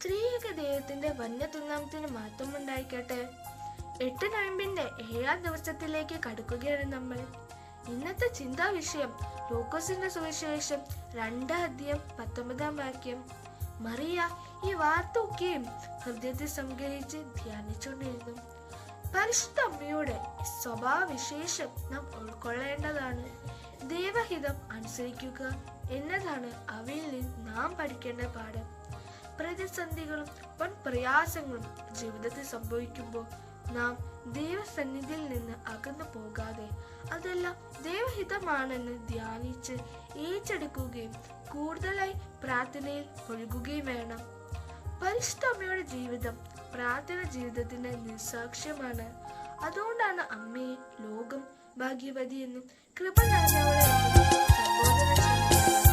ത്രിയേക ദൈവത്തിന്റെ വന്യതുന്നാമത്തിന് മാറ്റമുണ്ടായിക്കട്ടെ. 8 നോയമ്പിന്റെ 7ാം ദിവസത്തിലേക്ക് കടക്കുകയാണ് നമ്മൾ. ഇന്നത്തെ ചിന്താ വിഷയം ലൂക്കോസിന്റെ സുവിശേഷം 2:19 മറിയ ഈ വാർത്ത ഒക്കെയും ഹൃദയത്തിൽ സംഗ്രഹിച്ച് ധ്യാനിച്ചുകൊണ്ടിരുന്നു. പരിശുദ്ധ അമ്മയുടെ സ്വഭാവ വിശേഷം നാം ഉൾക്കൊള്ളേണ്ടതാണ്. ദൈവഹിതം അനുസരിക്കുക എന്നതാണ് അവയിൽ നിന്ന് നാം പഠിക്കേണ്ട പാഠം. പ്രതിസന്ധികളും പ്രയാസങ്ങളും ജീവിതത്തിൽ സംഭവിക്കുമ്പോൾ നാം ദൈവസന്നിധിയിൽ നിന്ന് അകന്നു പോകാതെ അതെല്ലാം ദൈവഹിതമാണെന്ന് ധ്യാനിച്ച് ഏറ്റെടുക്കുകയും കൂടുതലായി പ്രാർത്ഥനയിൽ ഒഴുകുകയും വേണം. പരിശുദ്ധ അമ്മയുടെ ജീവിതം പ്രാർത്ഥന ജീവിതത്തിന്റെ നിസ്സാക്ഷ്യമാണ്. അതുകൊണ്ടാണ് അമ്മയെ ലോകം ഭാഗ്യവതി എന്നും കൃപ നിറഞ്ഞവളെ എന്നും സംബോധന ചെയ്യുന്നത്.